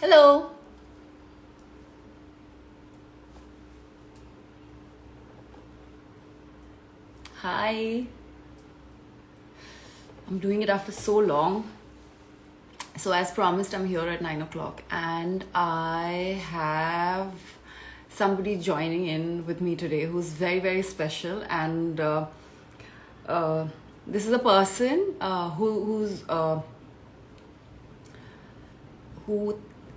Hello. Hi. I'm doing it after so long. So, as promised, I'm here at 9 o'clock, and I have somebody joining in with me today who's very, very special. And uh, this is a person who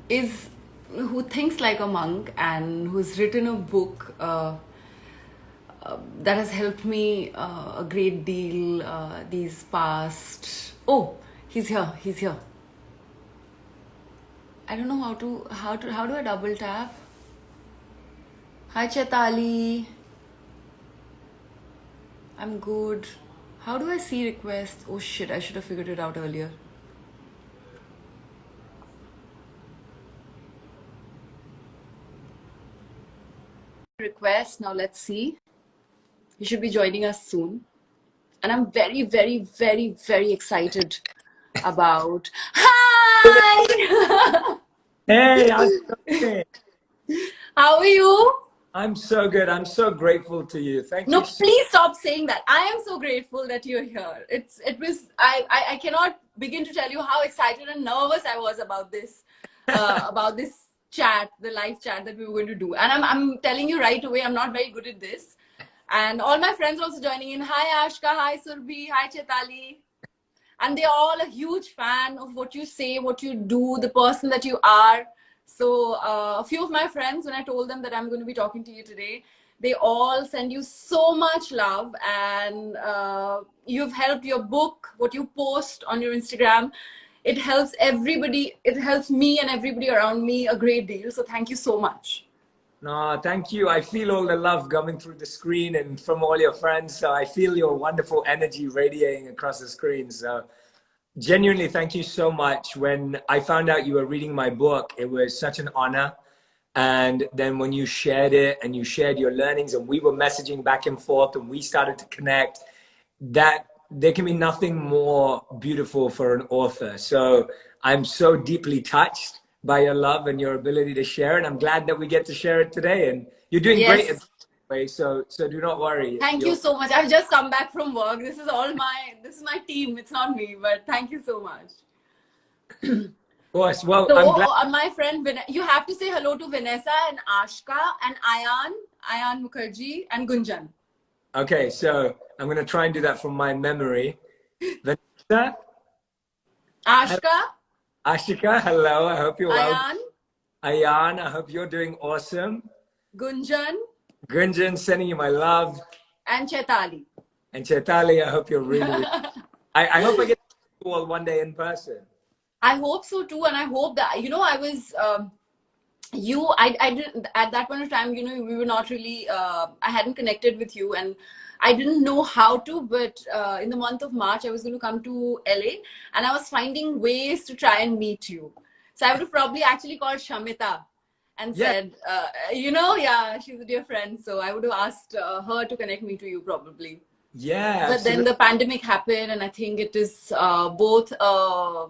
is who thinks like a monk and who's written a book that has helped me a great deal these past. Oh, he's here. He's here. I don't know how do I double tap? Hi Chetali. I'm good. How do I see requests? Oh shit, I should have figured it out earlier. Request. Now let's see. He should be joining us soon. And I'm very, very, very, very excited about. Hi! Hey, how's it going? How are you? I'm so good. I'm so grateful to you. Thank No, you. please stop saying that. I am so grateful that you're here. I cannot begin to tell you how excited and nervous I was about this chat, the live chat that we were going to do. And I'm telling you right away, I'm not very good at this. And all my friends are also joining in. Hi Ashka, hi Surbhi, hi Chetali. And they're all a huge fan of what you say, what you do, the person that you are. So a few of my friends, when I told them that I'm going to be talking to you today, they all send you so much love, and you've helped your book, what you post on your Instagram. It helps everybody. It helps me and everybody around me a great deal. So thank you so much. No, thank you. I feel all the love coming through the screen and from all your friends. So I feel your wonderful energy radiating across the screen. So genuinely, thank you so much. When I found out you were reading my book, it was such an honor. And then when you shared it and you shared your learnings and we were messaging back and forth and we started to connect, that there can be nothing more beautiful for an author. So I'm so deeply touched by your love and your ability to share it. I'm glad that we get to share it today, and you're doing great Yes. at way. So do not worry. Thank you so much. I've just come back from work. This is my team. It's not me, but thank you so much. Of course. Well, So, I'm glad. my friend, you have to say hello to Vanessa and Ashka and Ayan Mukherjee and Gunjan. Okay, so I'm going to try and do that from my memory. Vanessa, Ashka, Ashika, hello. I hope you're well. Ayan, Ayan, I hope you're doing awesome. Gunjan, Gunjan, sending you my love. and Chetali. And Chaitali, I hope you're really. I hope I get to see you all one day in person. I hope so too, and I hope that I was. I didn't at that point of time. We were not really. I hadn't connected with you, and I didn't know how to. But in the month of March, I was going to come to LA, and I was finding ways to try and meet you. So I would have probably actually called Shamita and Yeah. said, yeah, she's a dear friend. So I would have asked her to connect me to you probably. Yeah, But then absolutely. the pandemic happened, and I think it is both, I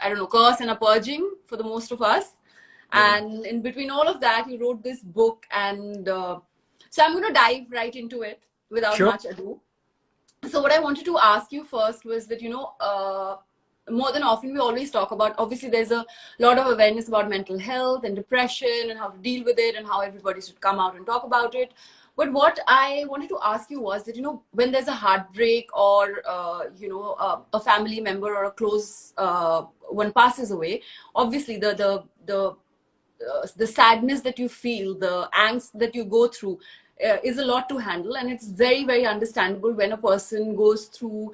don't know, curse and a purging for the most of us. Yeah. And in between all of that, you wrote this book. And so I'm going to dive right into it without Sure. much ado. So what I wanted to ask you first was that, more than often we always talk about, obviously there's a lot of awareness about mental health and depression and how to deal with it and how everybody should come out and talk about it. But what I wanted to ask you was that, when there's a heartbreak or, a family member or a close one passes away, obviously the sadness that you feel, the angst that you go through is a lot to handle. And it's very, very understandable when a person goes through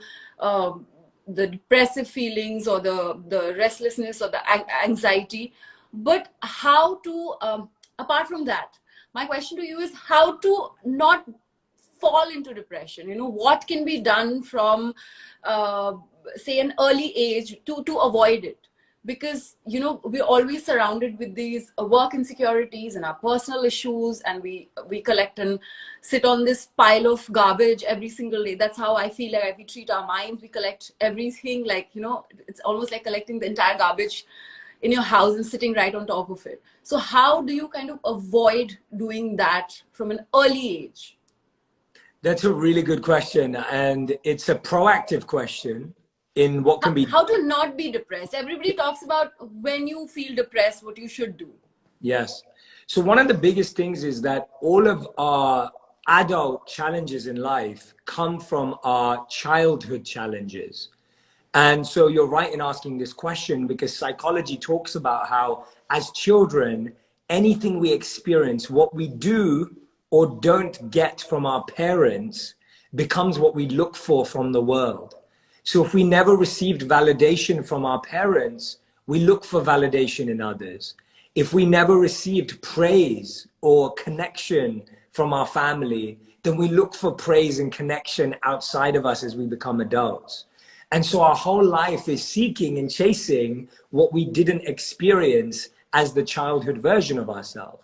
the depressive feelings or the restlessness or the anxiety. But how to, apart from that, my question to you is how to not fall into depression. What can be done from say an early age to avoid it? Because we're always surrounded with these work insecurities and our personal issues, and we collect and sit on this pile of garbage every single day. That's how I feel like we treat our minds. We collect everything, like it's almost like collecting the entire garbage in your house and sitting right on top of it. So how do you kind of avoid doing that from an early age? That's a really good question. And it's a proactive question in what can be. How to not be depressed? Everybody talks about when you feel depressed, what you should do. Yes. So one of the biggest things is that all of our adult challenges in life come from our childhood challenges. And so you're right in asking this question, because psychology talks about how as children, anything we experience, what we do or don't get from our parents becomes what we look for from the world. So if we never received validation from our parents, we look for validation in others. If we never received praise or connection from our family, then we look for praise and connection outside of us as we become adults. And so our whole life is seeking and chasing what we didn't experience as the childhood version of ourselves.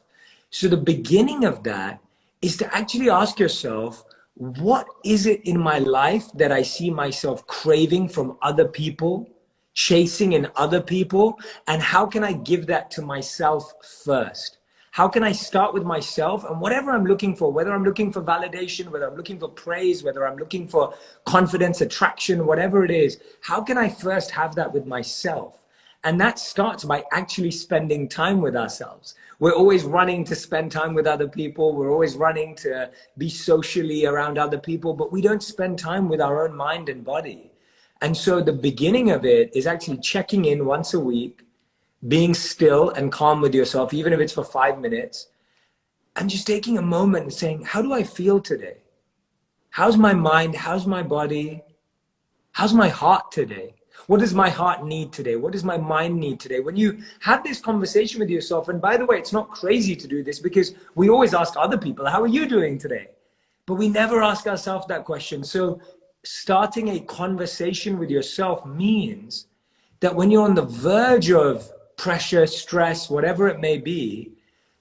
So the beginning of that is to actually ask yourself, what is it in my life that I see myself craving from other people, chasing in other people, and how can I give that to myself first? How can I start with myself, and whatever I'm looking for, whether I'm looking for validation, whether I'm looking for praise, whether I'm looking for confidence, attraction, whatever it is, how can I first have that with myself? And that starts by actually spending time with ourselves. We're always running to spend time with other people. We're always running to be socially around other people, but we don't spend time with our own mind and body. And so the beginning of it is actually checking in once a week, being still and calm with yourself, even if it's for 5 minutes, and just taking a moment and saying, how do I feel today? How's my mind? How's my body? How's my heart today? What does my heart need today? What does my mind need today? When you have this conversation with yourself, and by the way, it's not crazy to do this, because we always ask other people, how are you doing today? But we never ask ourselves that question. So starting a conversation with yourself means that when you're on the verge of pressure, stress, whatever it may be,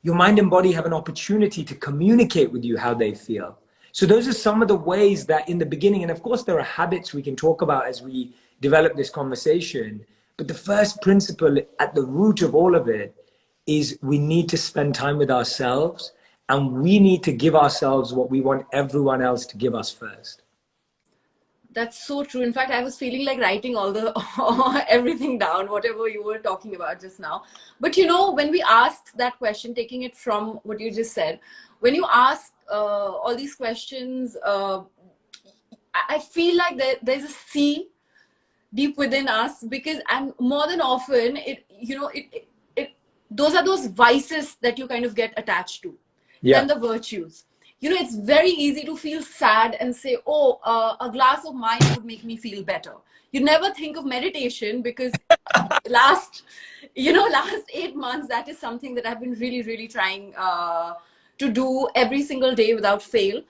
your mind and body have an opportunity to communicate with you how they feel. So those are some of the ways that in the beginning, and of course there are habits we can talk about as we develop this conversation, but the first principle at the root of all of it is we need to spend time with ourselves, and we need to give ourselves what we want everyone else to give us first. That's so true. In fact, I was feeling like writing all the everything down, whatever you were talking about just now. But you know, when we asked that question, taking it from what you just said, when you ask all these questions, I feel like there's a sea deep within us, because, and more than often, those are those vices that you kind of get attached to, than the virtues. You know, it's very easy to feel sad and say, oh, a glass of wine would make me feel better. You never think of meditation, because last 8 months, that is something that I've been really, really trying to do every single day without fail.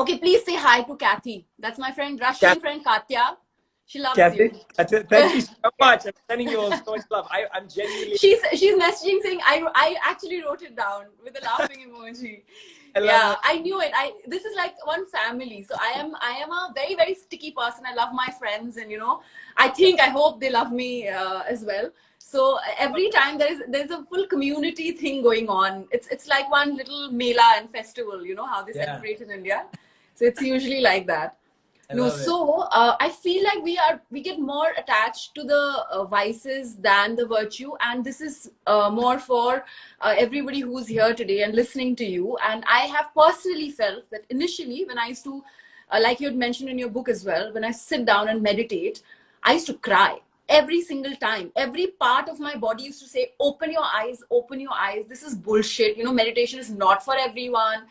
Okay, please say hi to Kathy. That's my friend, Russian friend Katya. She loves Kathy, you. thank you so much. I'm sending you all so much love. I'm genuinely. She's messaging saying I actually wrote it down with a laughing emoji. I knew it. This is like one family. So I am a very, very sticky person. I love my friends, and I hope they love me as well. So every time there's a full community thing going on. It's like one little mela and festival. You know how they celebrate in India. So it's usually like that. I feel like we get more attached to the vices than the virtue, and this is more for everybody who's here today and listening to you. And I have personally felt that initially, when I used to, like you had mentioned in your book as well, when I sit down and meditate, I used to cry every single time. Every part of my body used to say, open your eyes, open your eyes. This is bullshit. Meditation is not for everyone.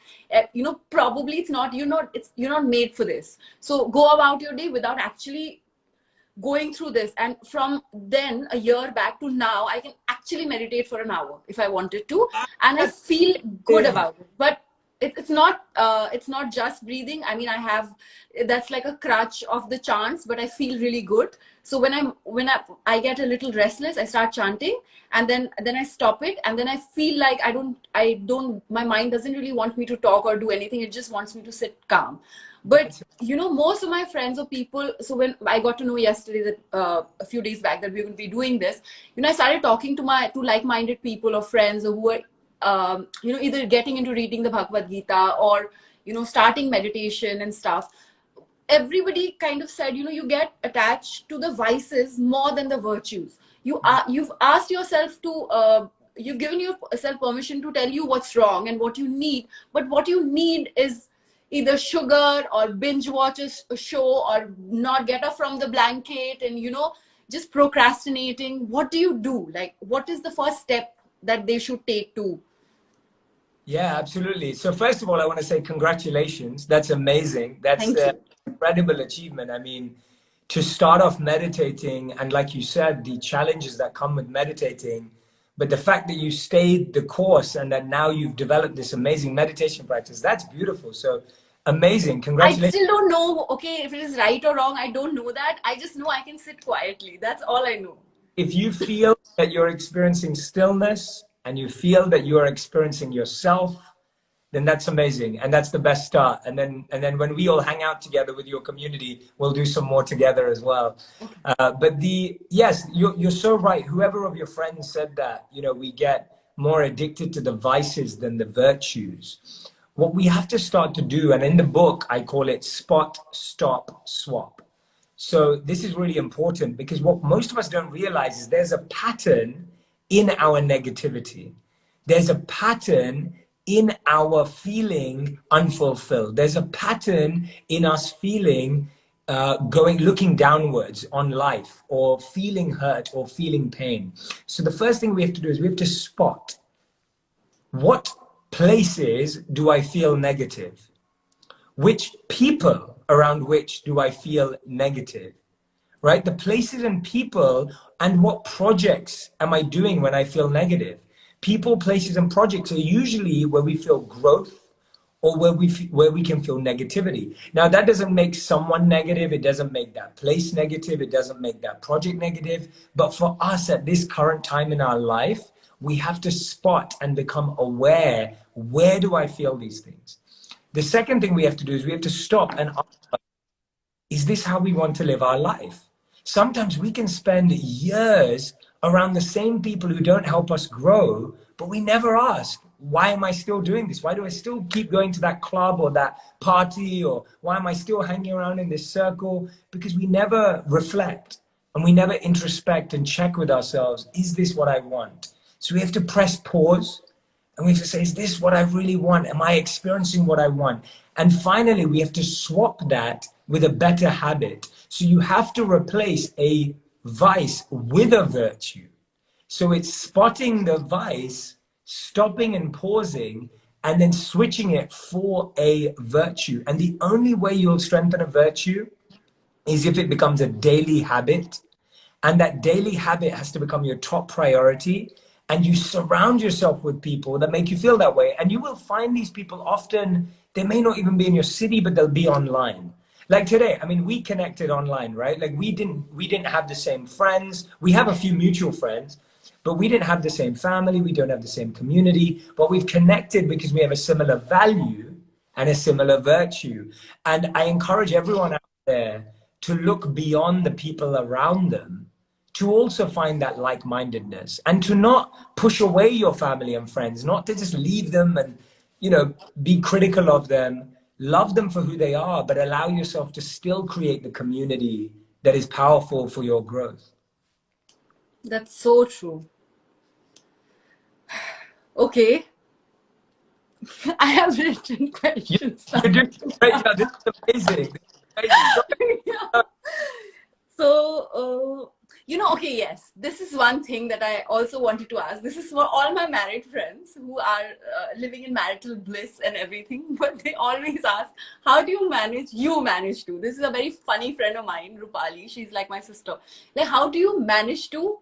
Probably it's not, you're not made for this. So go about your day without actually going through this. And from then, a year back to now, I can actually meditate for an hour if I wanted to. And I feel good about it. But it's not just breathing. I mean, that's like a crutch of the chants, but I feel really good. So when I get a little restless, I start chanting, and then I stop it, and then I feel like my mind doesn't really want me to talk or do anything. It just wants me to sit calm. But most of my friends or people, so when I got to know yesterday that a few days back that we're going to be doing this, I started talking to like-minded people or friends who are either getting into reading the Bhagavad Gita or starting meditation and stuff. Everybody kind of said, you get attached to the vices more than the virtues. You've asked yourself to you've given yourself permission to tell you what's wrong and what you need, but what you need is either sugar or binge watch a show or not get up from the blanket and just procrastinating. What do you do? Like, what is the first step that they should take to? Yeah, absolutely. So first of all, I want to say congratulations. That's amazing. That's an incredible achievement. I mean, to start off meditating, and like you said, the challenges that come with meditating, but the fact that you stayed the course and that now you've developed this amazing meditation practice, that's beautiful. So amazing. Congratulations. I still don't know, okay, if it is right or wrong. I don't know that. I just know I can sit quietly. That's all I know. If you feel that you're experiencing stillness and you feel that you are experiencing yourself, then that's amazing. And that's the best start. And then when we all hang out together with your community, we'll do some more together as well. Yes, you're so right. Whoever of your friends said that, we get more addicted to the vices than the virtues. What we have to start to do, and in the book, I call it spot, stop, swap. So this is really important because what most of us don't realize is there's a pattern in our negativity. There's a pattern in our feeling unfulfilled. There's a pattern in us feeling looking downwards on life or feeling hurt or feeling pain. So the first thing we have to do is we have to spot what places do I feel negative? Which people around which do I feel negative, right? The places and people, and what projects am I doing when I feel negative? People, places, and projects are usually where we feel growth or where we can feel negativity. Now, that doesn't make someone negative. It doesn't make that place negative. It doesn't make that project negative. But for us at this current time in our life, we have to spot and become aware, where do I feel these things? The second thing we have to do is we have to stop and ask, is this how we want to live our life? Sometimes we can spend years around the same people who don't help us grow, but we never ask, why am I still doing this? Why do I still keep going to that club or that party? Or why am I still hanging around in this circle? Because we never reflect and we never introspect and check with ourselves, is this what I want? So we have to press pause and we have to say, is this what I really want? Am I experiencing what I want? And finally, we have to swap that with a better habit. So you have to replace a vice with a virtue. So it's spotting the vice, stopping and pausing, and then switching it for a virtue. And the only way you'll strengthen a virtue is if it becomes a daily habit. And that daily habit has to become your top priority. And you surround yourself with people that make you feel that way. And you will find these people often, they may not even be in your city, but they'll be online. Like today, I mean, we connected online, right? Like we didn't have the same friends. We have a few mutual friends, but we didn't have the same family. We don't have the same community, but we've connected because we have a similar value and a similar virtue. And I encourage everyone out there to look beyond the people around them, to also find that like-mindedness, and to not push away your family and friends, not to just leave them and, be critical of them. Love them for who they are, but allow yourself to still create the community that is powerful for your growth. That's so true. Okay. I have written questions. You're doing great. This is amazing. So, okay, yes, this is one thing that I also wanted to ask. This is for all my married friends who are living in marital bliss and everything, but they always ask, how do you manage? You manage to. This is a very funny friend of mine, Rupali. She's like my sister. Like, how do you manage to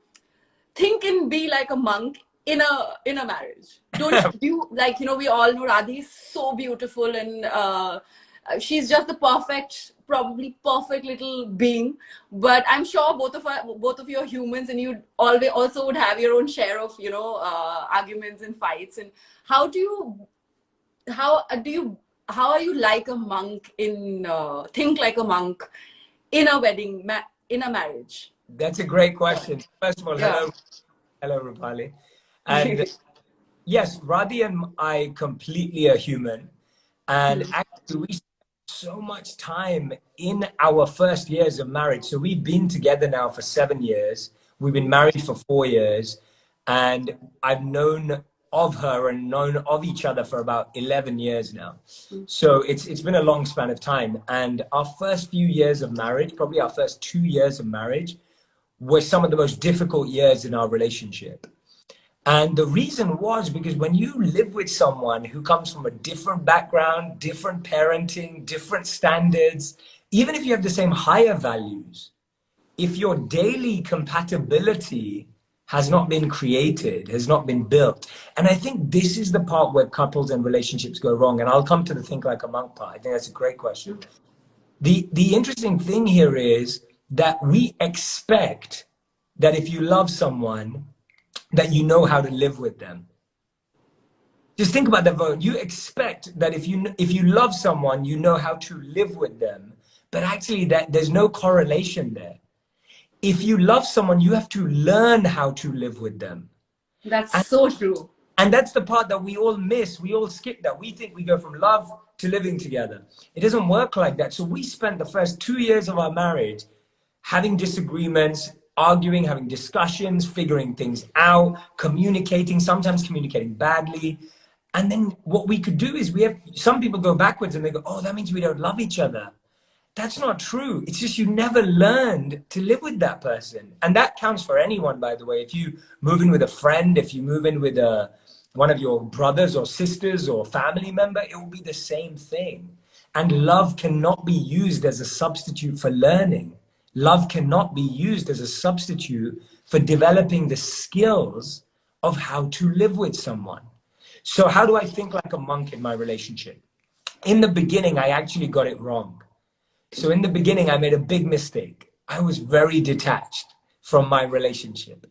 think and be like a monk in a marriage? Don't you, like, we all know Radhi is so beautiful and she's just the probably perfect little being, but I'm sure both of you are humans, and you always also would have your own share of arguments and fights. And how do you how are you like a monk in think like a monk in a wedding, in a marriage? That's a great question. First of all, Yeah. hello, Rupali. And yes, Radhi and I completely are human. And actually, we spent so much time in our first years of marriage. So we've been together now for 7 years. We've been married for 4 years. And I've known of her and known of each other for about 11 years now. So it's been a long span of time. And our first few years of marriage, probably our first 2 years of marriage, were some of the most difficult years in our relationship. And the reason was because when you live with someone who comes from a different background, different parenting, different standards, even if you have the same higher values, if your daily compatibility has not been created, has not been built. And I think this is the part where couples and relationships go wrong. And I'll come to the think like a monk part. I think that's a great question. The interesting thing here is that we expect that if you love someone, that you know how to live with them. Just think about that vote. You expect that if you love someone, you know how to live with them, but actually that there's no correlation there. If you love someone, you have to learn how to live with them. That's And, so true. and that's the part that we all miss. We all skip that. We think we go from love to living together. It doesn't work like that. So we spent the first 2 years of our marriage having disagreements, arguing, having discussions, figuring things out, communicating, sometimes communicating badly. And then what we could do is some people go backwards and they go, oh, that means we don't love each other. That's not true. It's just you never learned to live with that person. And that counts for anyone, by the way. If you move in with a friend, if you move in with one of your brothers or sisters or family member, it will be the same thing. And love cannot be used as a substitute for learning. Love cannot be used as a substitute for developing the skills of how to live with someone. So how do I think like a monk in my relationship? In the beginning, I actually got it wrong. So in the beginning, I made a big mistake. I was very detached from my relationship.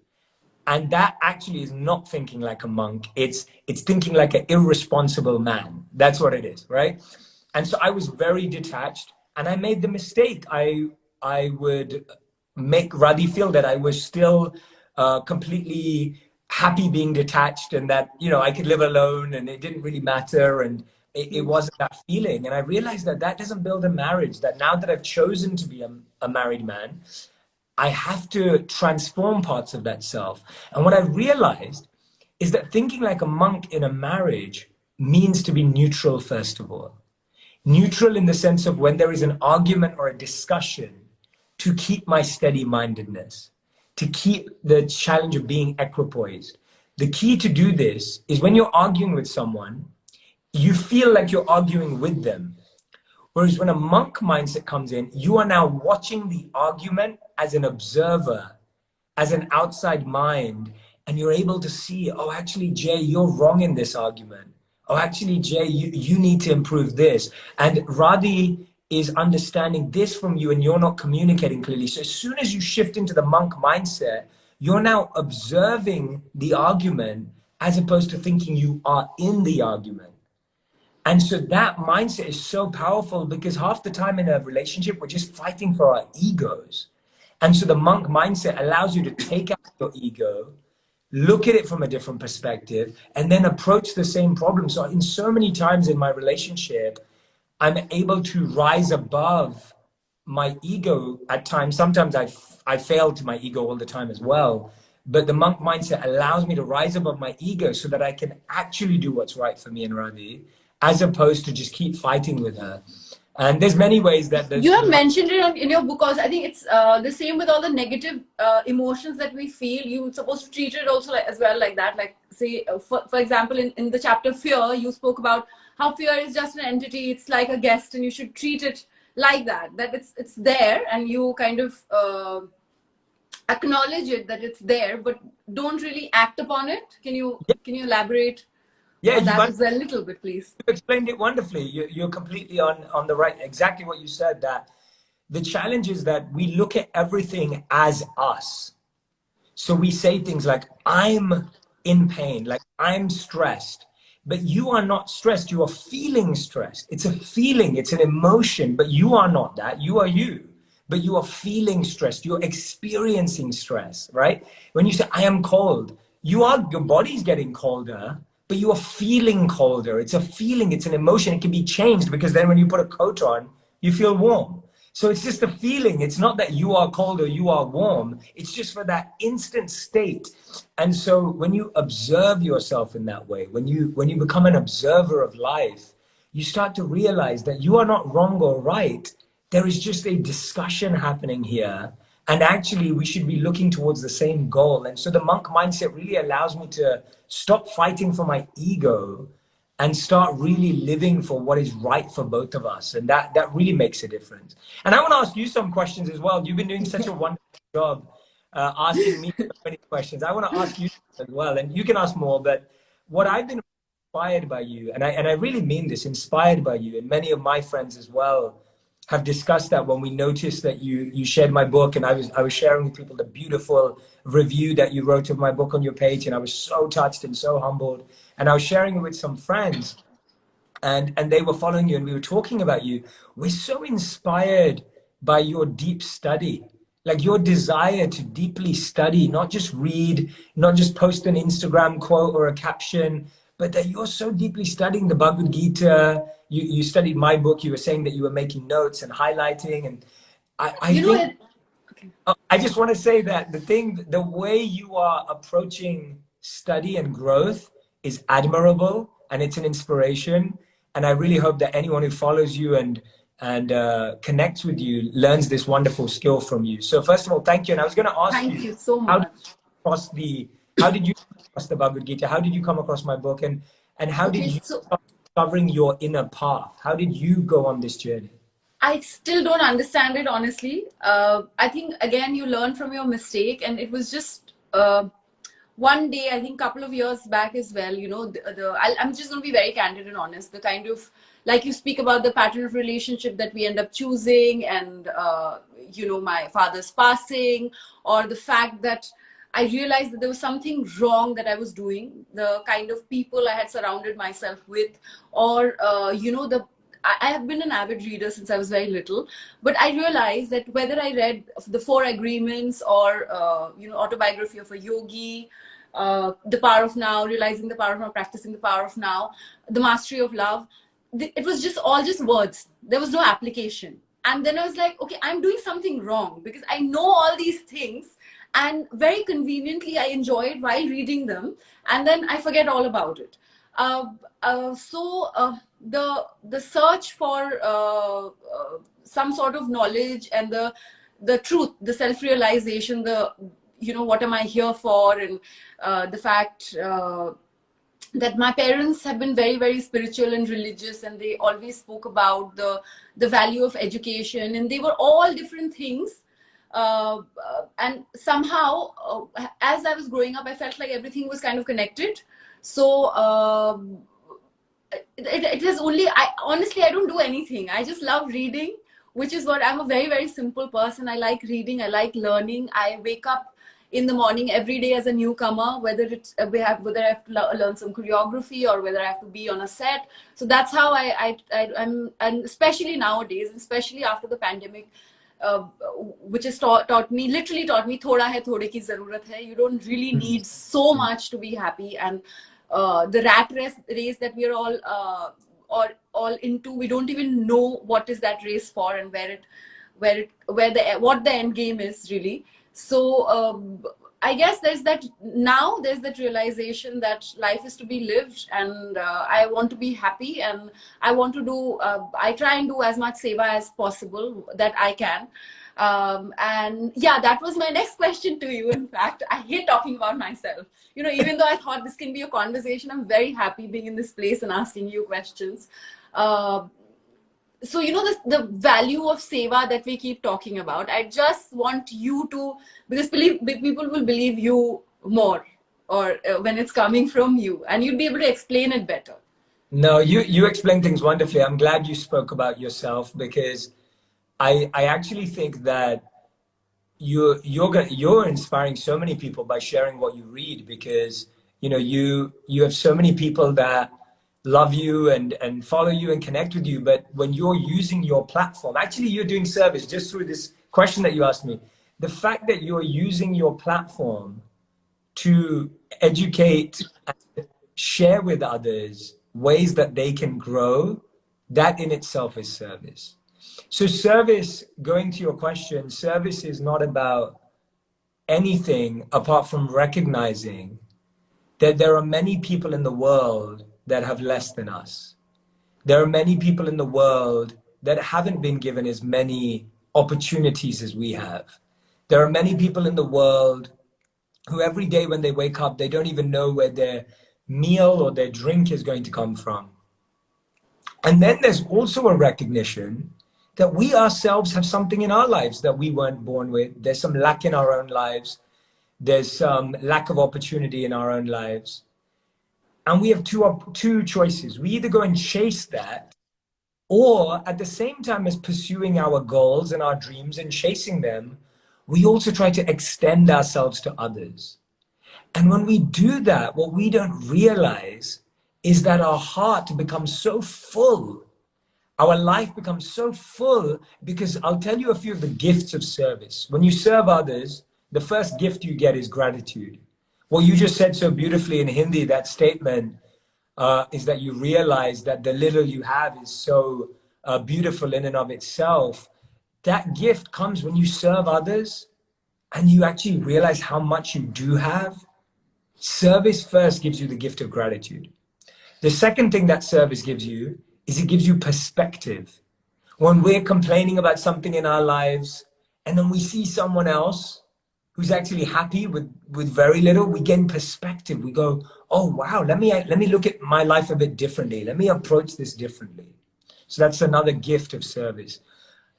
And that actually is not thinking like a monk. It's thinking like an irresponsible man. That's what it is, right? And so I was very detached and I made the mistake. I would make Radhi feel that I was still completely happy being detached and that, I could live alone and it didn't really matter. And it wasn't that feeling. And I realized that doesn't build a marriage, that now that I've chosen to be a married man, I have to transform parts of that self. And what I realized is that thinking like a monk in a marriage means to be neutral, first of all. Neutral in the sense of when there is an argument or a discussion, to keep my steady-mindedness, to keep the challenge of being equipoised. The key to do this is when you're arguing with someone, you feel like you're arguing with them. Whereas when a monk mindset comes in, you are now watching the argument as an observer, as an outside mind, and you're able to see, oh, actually, Jay, you're wrong in this argument. Oh, actually, Jay, you need to improve this. And Radhi is understanding this from you and you're not communicating clearly. So as soon as you shift into the monk mindset, you're now observing the argument as opposed to thinking you are in the argument. And so that mindset is so powerful because half the time in a relationship, we're just fighting for our egos. And so the monk mindset allows you to take out your ego, look at it from a different perspective, and then approach the same problem. So in so many times in my relationship, I'm able to rise above my ego at times. Sometimes I fail to my ego all the time as well. But the monk mindset allows me to rise above my ego so that I can actually do what's right for me and Radhi, as opposed to just keep fighting with her. And there's many ways that you have mentioned it in your book also. I think it's the same with all the negative emotions that we feel. You're supposed to treat it also as well like that. Like say, for example, in the chapter Fear, you spoke about how fear is just an entity. It's like a guest and you should treat it like that. That it's there and you kind of acknowledge it that it's there, but don't really act upon it. Can you elaborate? Yeah, that as well, a little bit, please. You explained it wonderfully. You're completely on the right. Exactly what you said. That the challenge is that we look at everything as us. So we say things like, I'm in pain, like I'm stressed. but you are not stressed. You are feeling stressed. It's a feeling, it's an emotion, but you are not that. You are you. But you are feeling stressed. You're experiencing stress, right? When you say, I am cold, your body's getting colder, but you are feeling colder. It's a feeling, it's an emotion. It can be changed because then when you put a coat on, you feel warm. So it's just a feeling. It's not that you are cold or you are warm. It's just for that instant state. And so when you observe yourself in that way, when you become an observer of life, you start to realize that you are not wrong or right. There is just a discussion happening here. And actually, we should be looking towards the same goal. And so the monk mindset really allows me to stop fighting for my ego and start really living for what is right for both of us. And that really makes a difference. And I want to ask you some questions as well. You've been doing such a wonderful job asking me so many questions. I want to ask you as well, and you can ask more, but what I've been inspired by you, and I really mean this, inspired by you, and many of my friends as well have discussed that when we noticed that you shared my book, and I was sharing with people the beautiful review that you wrote of my book on your page, and I was so touched and so humbled. And I was sharing it with some friends, and they were following you, and we were talking about you. We're so inspired by your deep study, like your desire to deeply study, not just read, not just post an Instagram quote or a caption, but that you're so deeply studying the Bhagavad Gita. You studied my book. You were saying that you were making notes and highlighting, and I You know think it. Okay. I just want to say that the way you are approaching study and growth is admirable, and it's an inspiration. And I really hope that anyone who follows you and connects with you learns this wonderful skill from you. So first of all, thank you. And I was going to ask Thank you, you so how did much. you how did you come across the Bhagavad Gita? How did you come across my book? And how did Okay, you so start discovering your inner path? How did you go on this journey? I still don't understand it, honestly. I think, again, you learn from your mistake, and it was just one day, I think a couple of years back as well, I'm just going to be very candid and honest. The kind of, like you speak about the pattern of relationship that we end up choosing, and, my father's passing, or the fact that I realized that there was something wrong that I was doing, the kind of people I had surrounded myself with, or, I have been an avid reader since I was very little, but I realized that whether I read the Four Agreements or, Autobiography of a Yogi, The Power of Now, Realizing the Power of Now, Practicing the Power of Now, The Mastery of Love, it was just all just words. There was no application. And then I was like, okay, I'm doing something wrong because I know all these things, and very conveniently I enjoy it while reading them, and then I forget all about it. The search for some sort of knowledge and the truth, the self-realization, what am I here for, and the fact that my parents have been very, very spiritual and religious, and they always spoke about the value of education, and they were all different things. And somehow, as I was growing up, I felt like everything was kind of connected. So it has only, honestly, I don't do anything. I just love reading, which is what, I'm a very, very simple person. I like reading. I like learning. I wake up in the morning every day as a newcomer, whether I have to learn some choreography or whether I have to be on a set. So that's how I'm, and especially nowadays, especially after the pandemic, which has literally taught me, thoda hai thode ki zarurat hai. You don't really need so much to be happy. And the rat race that we are all into, we don't even know what is that race for, and what the end game is really. So I guess there's that realization that life is to be lived, and I want to be happy, and I want to do, I try and do as much seva as possible that I can. And yeah, that was my next question to you. In fact, I hate talking about myself. Even though I thought this can be a conversation, I'm very happy being in this place and asking you questions. So the value of seva that we keep talking about, I just want you to, because people will believe you more, or when it's coming from you, and you'd be able to explain it better. No, you explain things wonderfully. I'm glad you spoke about yourself, because I actually think that you're inspiring so many people by sharing what you read, because you have so many people that love you and follow you and connect with you. But when you're using your platform, actually you're doing service just through this question that you asked me. The fact that you're using your platform to educate and share with others ways that they can grow, that in itself is service. So service, going to your question, service is not about anything apart from recognizing that there are many people in the world that have less than us. There are many people in the world that haven't been given as many opportunities as we have. There are many people in the world who every day when they wake up, they don't even know where their meal or their drink is going to come from. And then there's also a recognition that we ourselves have something in our lives that we weren't born with. There's some lack in our own lives. There's some lack of opportunity in our own lives. And we have two choices. We either go and chase that, or at the same time as pursuing our goals and our dreams and chasing them, we also try to extend ourselves to others. And when we do that, what we don't realize is that our heart becomes so full. Our life becomes so full because I'll tell you a few of the gifts of service. When you serve others, the first gift you get is gratitude. What you just said so beautifully in Hindi, that statement, is that you realize that the little you have is so beautiful in and of itself. That gift comes when you serve others and you actually realize how much you do have. Service first gives you the gift of gratitude. The second thing that service gives you is it gives you perspective. When we're complaining about something in our lives and then we see someone else who's actually happy with very little, we gain perspective. We go, oh, wow, let me look at my life a bit differently. Let me approach this differently. So that's another gift of service.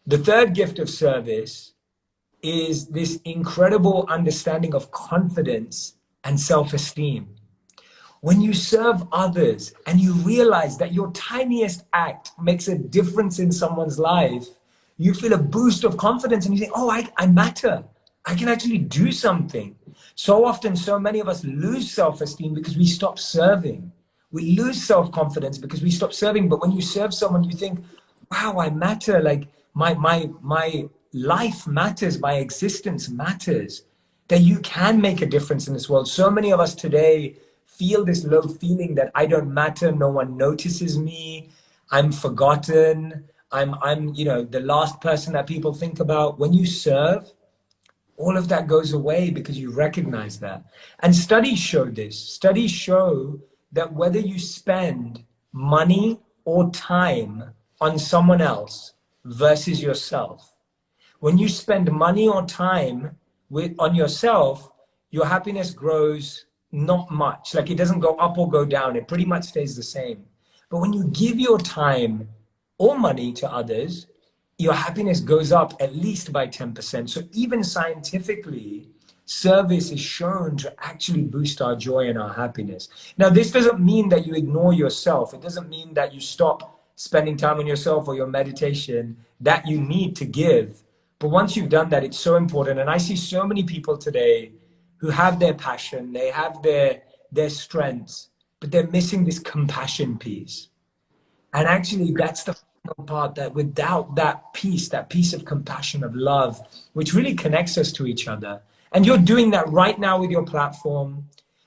The third gift of service is this incredible understanding of confidence and self-esteem. When you serve others and you realize that your tiniest act makes a difference in someone's life, you feel a boost of confidence and you think, oh, I matter. I can actually do something. So often, so many of us lose self-esteem because we stop serving. We lose self-confidence because we stop serving. But when you serve someone, you think, wow, I matter. Like my life matters, my existence matters, that you can make a difference in this world. So many of us today feel this low feeling that I don't matter, no one notices me, I'm forgotten, I'm the last person that people think about. When you serve, all of that goes away because you recognize that. And studies show this. Studies show that whether you spend money or time on someone else versus yourself, when you spend money or time on yourself, your happiness grows not much. Like it doesn't go up or go down. It pretty much stays the same. But when you give your time or money to others, your happiness goes up at least by 10%. So even scientifically, service is shown to actually boost our joy and our happiness. Now, this doesn't mean that you ignore yourself. It doesn't mean that you stop spending time on yourself or your meditation that you need to give. But once you've done that, it's so important. And I see so many people today who have their passion, they have their strengths, but they're missing this compassion piece. And actually, that's the part, that without that piece of compassion, of love, which really connects us to each other. And you're doing that right now with your platform.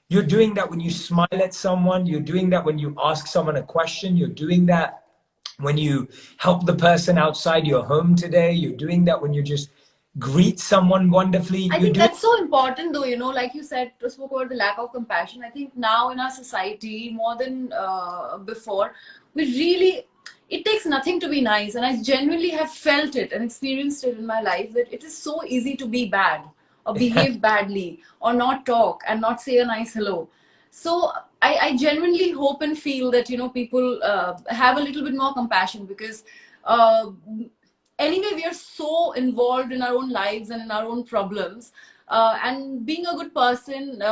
You're doing that when you smile at someone. You're doing that when you ask someone a question. You're doing that when you help the person outside your home today. You're doing that when you just greet someone wonderfully. I think that's so important though, like you said, to spoke about the lack of compassion. I think now in our society, more than before, it takes nothing to be nice. And I genuinely have felt it and experienced it in my life, that it is so easy to be bad or behave badly or not talk and not say a nice hello. So I genuinely hope and feel that, people have a little bit more compassion, because anyway, we are so involved in our own lives and in our own problems. And being a good person,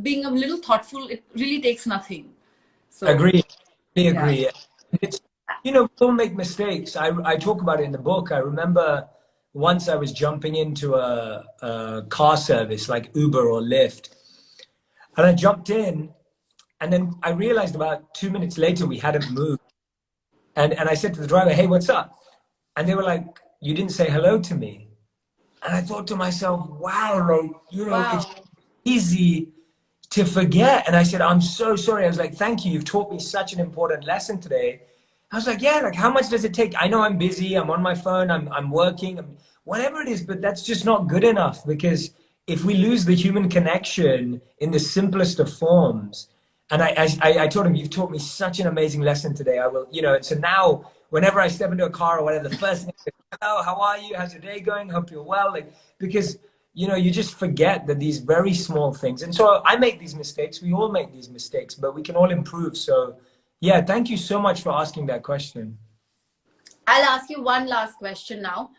being a little thoughtful, it really takes nothing. So, agree. Yeah. Agree. It's, we'll make mistakes. I talk about it in the book. I remember once I was jumping into a car service like Uber or Lyft. And I jumped in And then I realized about 2 minutes later, we hadn't moved. And I said to the driver, hey, what's up? And they were like, you didn't say hello to me. And I thought to myself, wow, like, it's Wow. easy to forget. And I said, I'm so sorry. I was like, thank you. You've taught me such an important lesson today. I was like, yeah, like how much does it take? I know I'm busy. I'm on my phone. I'm working, whatever it is, but that's just not good enough, because if we lose the human connection in the simplest of forms, and I told him, you've taught me such an amazing lesson today. I will, so now whenever I step into a car or whatever, the first thing is, hello, how are you? How's your day going? Hope you're well. Like, because you just forget that these very small things. And so I make these mistakes. We all make these mistakes, but we can all improve. So yeah, thank you so much for asking that question. I'll ask you one last question now,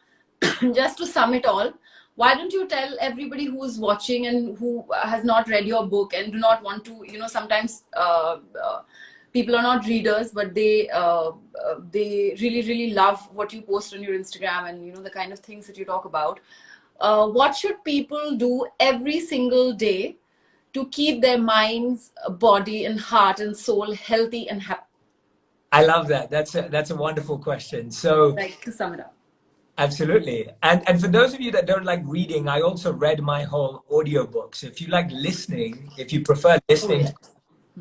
just to sum it all. Why don't you tell everybody who's watching and who has not read your book and do not want to, sometimes people are not readers, but they really, really love what you post on your Instagram and, the kind of things that you talk about. What should people do every single day to keep their minds, body, and heart and soul healthy and happy? I love that. That's a wonderful question. So, Like, to sum it up. absolutely. And for those of you that don't like reading, I also read my whole audiobook. So if you like listening, if you prefer listening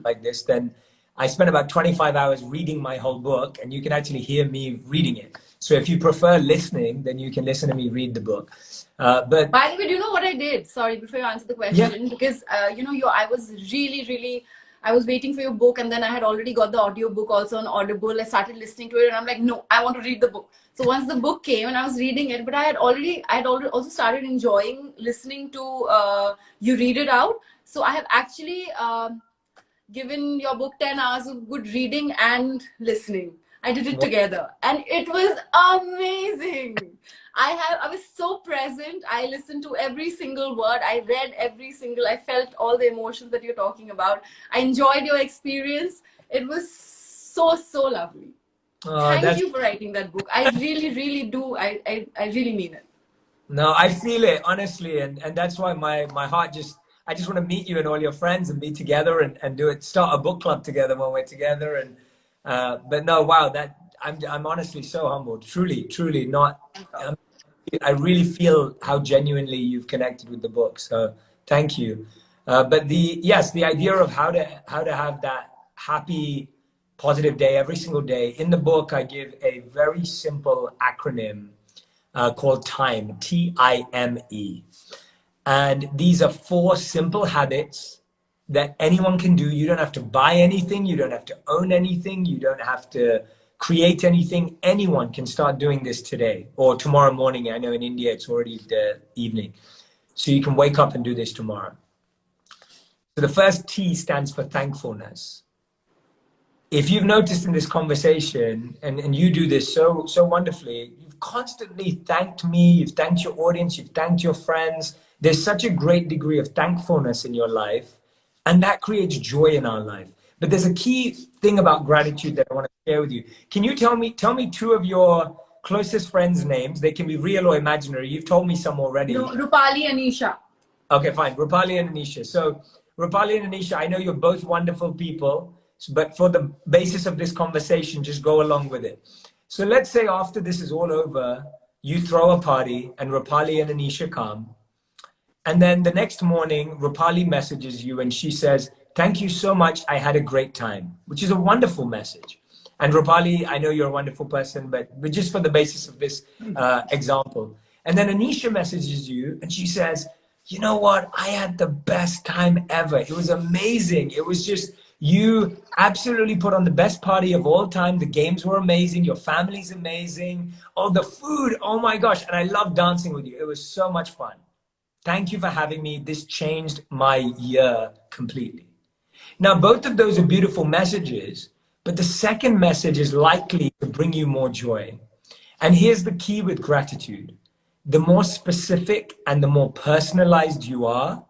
like this, then I spent about 25 hours reading my whole book, and you can actually hear me reading it. So if you prefer listening, then you can listen to me read the book. But by the way, do you know what I did? Sorry, before you answer the question, because I was really, really, I was waiting for your book, and then I had already got the audio book also on Audible. I started listening to it, and I'm like, no, I want to read the book. So once the book came, and I was reading it, but I had already also started enjoying listening to you read it out. So I have actually given your book 10 hours of good reading and listening. I did it together, and it was amazing. I was so present. I listened to every single word. I read I felt all the emotions that you're talking about. I enjoyed your experience. It was so, so lovely. Thank you for writing that book. I really, really do. I really mean it. No, I feel it, honestly. And that's why my heart I just want to meet you and all your friends and be together and start a book club together when we're together. And, but no, wow, I'm honestly so humbled. Truly not. I really feel how genuinely you've connected with the book. So thank you. But the idea of how to have that happy, positive day every single day. In the book, I give a very simple acronym called TIME, TIME. And these are 4 simple habits that anyone can do. You don't have to buy anything. You don't have to own anything. You don't have to create anything. Anyone can start doing this today or tomorrow morning. I know in India it's already the evening. So you can wake up and do this tomorrow. So the first T stands for thankfulness. If you've noticed in this conversation, and you do this so wonderfully, you've constantly thanked me, you've thanked your audience, you've thanked your friends. There's such a great degree of thankfulness in your life, and that creates joy in our life. But there's a key thing about gratitude that I want to share with you. Can you tell me 2 of your closest friends' names? They can be real or imaginary. You've told me some already. No, Rupali and Isha. Okay, fine. Rupali and Anisha. So Rupali and Anisha, I know you're both wonderful people, but for the basis of this conversation, just go along with it. So let's say after this is all over, you throw a party and Rupali and Anisha come. And then the next morning, Rupali messages you and she says, thank you so much. I had a great time, which is a wonderful message. And Rupali, I know you're a wonderful person, but just for the basis of this example. And then Anisha messages you and she says, you know what? I had the best time ever. It was amazing. It was just, you absolutely put on the best party of all time. The games were amazing. Your family's amazing. Oh, the food. Oh my gosh. And I love dancing with you. It was so much fun. Thank you for having me. This changed my year completely. Now, both of those are beautiful messages, but the second message is likely to bring you more joy. And here's the key with gratitude. The more specific and the more personalized you are,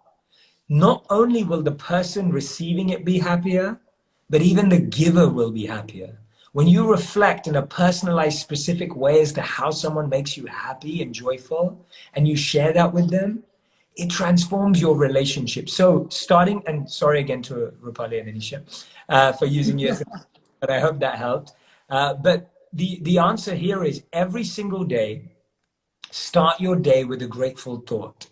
not only will the person receiving it be happier, but even the giver will be happier. When you reflect in a personalized, specific way as to how someone makes you happy and joyful, and you share that with them, it transforms your relationship. So starting, and sorry again to Rupali and Anisha for using you as but I hope that helped. But the answer here is every single day, start your day with a grateful thought.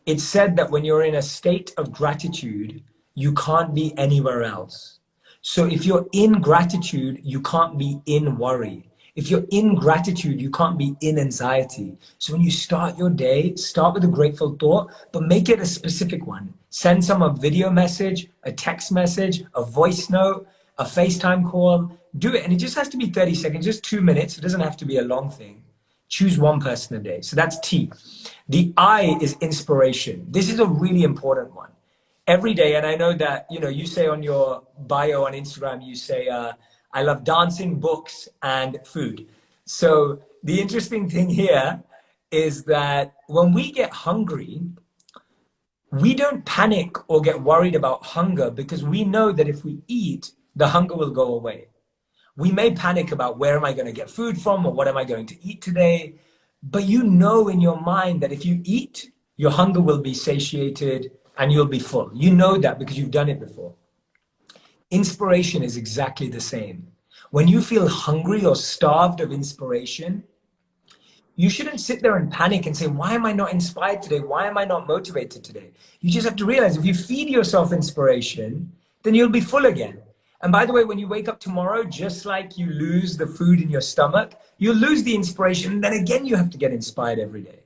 It's said that when you're in a state of gratitude, you can't be anywhere else. So if you're in gratitude, you can't be in worry. If you're in gratitude, you can't be in anxiety. So when you start your day, start with a grateful thought, but make it a specific one. Send some a video message, a text message, a voice note, a FaceTime call. Do it. And it just has to be 30 seconds, just 2 minutes. It doesn't have to be a long thing. Choose one person a day. So that's T. The I is inspiration. This is a really important one. Every day, and I know that, you say on your bio on Instagram, you say, I love dancing, books, and food. So the interesting thing here is that when we get hungry, we don't panic or get worried about hunger because we know that if we eat, the hunger will go away. We may panic about where am I going to get food from or what am I going to eat today? But you know in your mind that if you eat, your hunger will be satiated and you'll be full. You know that because you've done it before. Inspiration is exactly the same. When you feel hungry or starved of inspiration, you shouldn't sit there and panic and say, why am I not inspired today? Why am I not motivated today? You just have to realize if you feed yourself inspiration, then you'll be full again. And by the way, when you wake up tomorrow, just like you lose the food in your stomach, you'll lose the inspiration. And then again, you have to get inspired every day.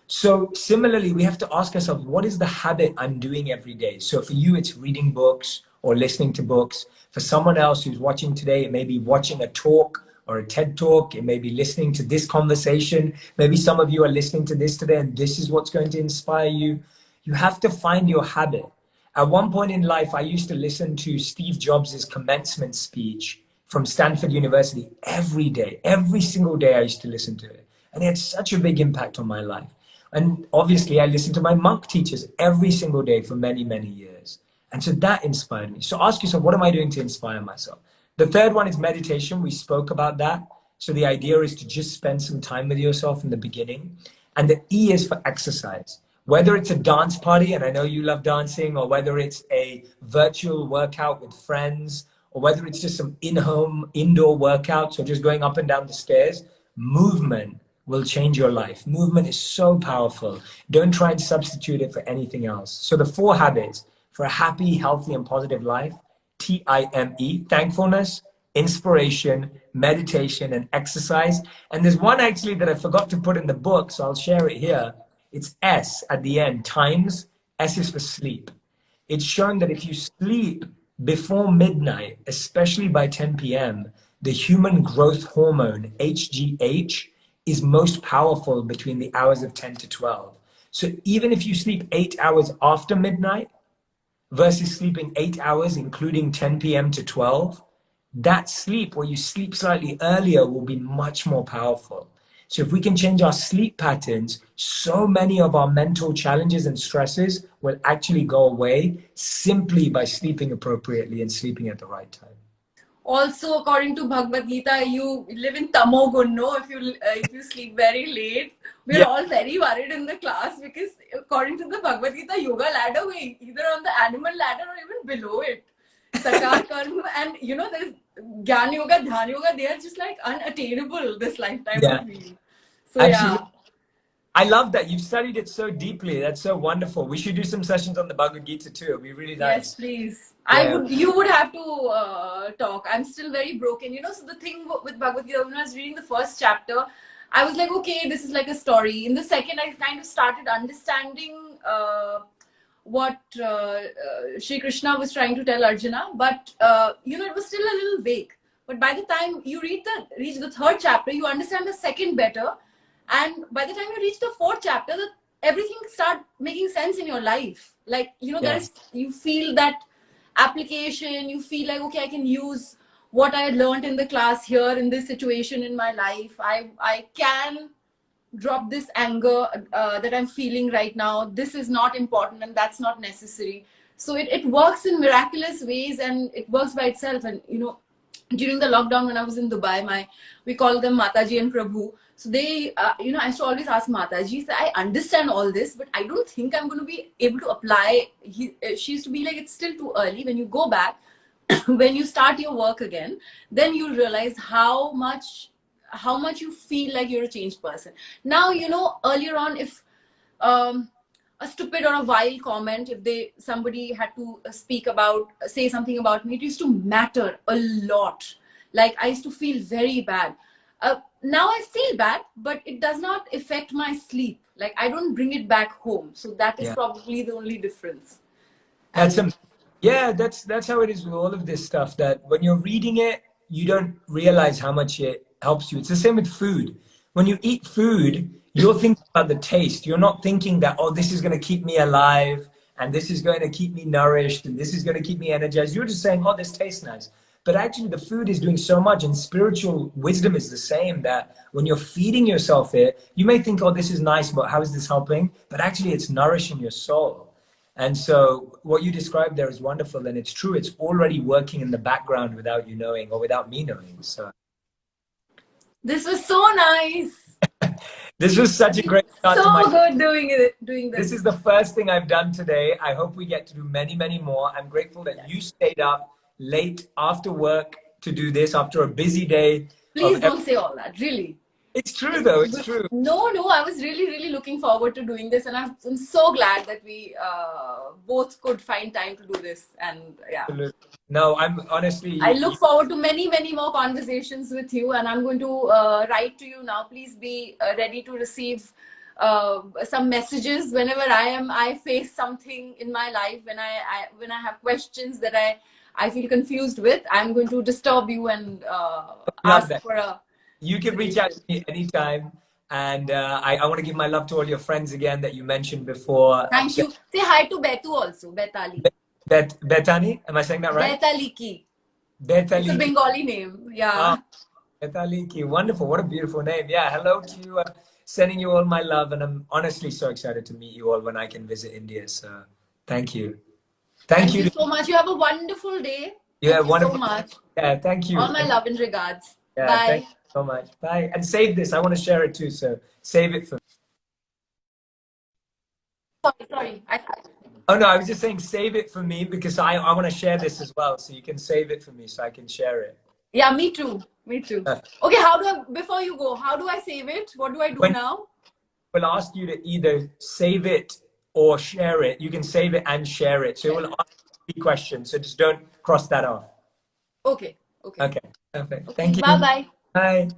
So similarly, we have to ask ourselves, what is the habit I'm doing every day? So for you, it's reading books or listening to books. For someone else who's watching today, it may be watching a talk or a TED talk. It may be listening to this conversation. Maybe some of you are listening to this today and this is what's going to inspire you. You have to find your habit. At one point in life, I used to listen to Steve Jobs' commencement speech from Stanford University every day. Every single day I used to listen to it. And it had such a big impact on my life. And obviously I listened to my monk teachers every single day for many, many years. And so that inspired me. So ask yourself, what am I doing to inspire myself? The third one is meditation. We spoke about that. So the idea is to just spend some time with yourself in the beginning. And the E is for exercise. Whether it's a dance party, and I know you love dancing, or whether it's a virtual workout with friends, or whether it's just some in-home indoor workouts, or just going up and down the stairs, movement will change your life. Movement is so powerful. Don't try and substitute it for anything else. So the 4 habits for a happy, healthy, and positive life, TIME, thankfulness, inspiration, meditation, and exercise. And there's one actually that I forgot to put in the book, so I'll share it here. It's S at the end, times. S is for sleep. It's shown that if you sleep before midnight, especially by 10 p.m., the human growth hormone, HGH, is most powerful between the hours of 10 to 12. So even if you sleep 8 hours after midnight versus sleeping 8 hours, including 10 p.m. to 12, that sleep where you sleep slightly earlier will be much more powerful. So if we can change our sleep patterns, so many of our mental challenges and stresses will actually go away simply by sleeping appropriately and sleeping at the right time. Also, according to Bhagavad Gita, you live in Tamogun, no? If you sleep very late, we're all very worried in the class because according to the Bhagavad Gita yoga ladder, we're either on the animal ladder or even below it. Sakar Karma, and there's Gyan Yoga, Dhyan Yoga, they are just like unattainable this lifetime of me. So Absolutely. I love that. You've studied it so deeply. That's so wonderful. We should do some sessions on the Bhagavad Gita too. It'd be really nice. Yes, please. You would have to talk. I'm still very broken. So the thing with Bhagavad Gita, when I was reading the first chapter, I was like, okay, this is like a story. In the second, I kind of started understanding what Shri Krishna was trying to tell Arjuna, but it was still a little vague. But by the time you reach the third chapter, you understand the second better. And by the time you reach the fourth chapter, everything start making sense in your life. Like, you feel that application, you feel like, okay, I can use what I learned in the class here in this situation in my life. I can drop this anger that I'm feeling right now. This is not important and that's not necessary. So it works in miraculous ways and it works by itself. And, during the lockdown when I was in Dubai, we call them Mataji and Prabhu. So they, I used to always ask Mataji, I understand all this, but I don't think I'm going to be able to apply. She used to be like, it's still too early. When you go back, when you start your work again, then you'll realize how much you feel like you're a changed person. Now, earlier on, if a stupid or a vile comment, if somebody had to say something about me, it used to matter a lot. Like, I used to feel very bad. Now I feel bad, but it does not affect my sleep. Like, I don't bring it back home. So that is probably the only difference. That's how it is with all of this stuff, that when you're reading it, you don't realize how much it helps you. It's the same with food. When you eat food, you're thinking about the taste. You're not thinking that, oh, this is going to keep me alive, and this is going to keep me nourished, and this is going to keep me energized. You're just saying, oh, this tastes nice. But actually, the food is doing so much, and spiritual wisdom is the same, that when you're feeding yourself it, you may think, oh, this is nice, but how is this helping? But actually, it's nourishing your soul. And so what you described there is wonderful, and it's true. It's already working in the background without you knowing, or without me knowing. So this was so nice. This was such a great start to my... So good doing this. This is the first thing I've done today. I hope we get to do many, many more. I'm grateful that you stayed up late after work to do this, after a busy day. Please don't say all that, really. It's true, though. It's true. No, I was really, really looking forward to doing this, and I'm so glad that we both could find time to do this. And yeah. No, I'm honestly... I look forward to many, many more conversations with you, and I'm going to write to you now. Please be ready to receive some messages whenever I face something in my life, when I have questions that I feel confused with. I'm going to disturb you and ask for a... You can reach out to me anytime. And I want to give my love to all your friends again that you mentioned before. Thank you. Say hi to Betu also, Betali. Betani? Am I saying that right? Betaliki. Betaliki. It's a Bengali name. Yeah. Betaliki. Wonderful. What a beautiful name. Yeah. Hello to you. Sending you all my love. And I'm honestly so excited to meet you all when I can visit India. So thank you. Thank you so much. You have a wonderful day. Yeah, thank wonderful. You so much. Yeah, thank you. All my love and regards. Yeah, bye. Thank you so much. Bye. And save this. I want to share it too. So save it for me. Sorry. Oh, no, I was just saying save it for me, because I want to share this as well. So you can save it for me so I can share it. Yeah, me too. Me too. Okay, before you go, how do I save it? What do I do now? We'll ask you to either save it or share it. You can save it and share it. So it will ask 3 questions. So just don't cross that off. Okay. Okay. Perfect. Thank you. Bye-bye. Bye.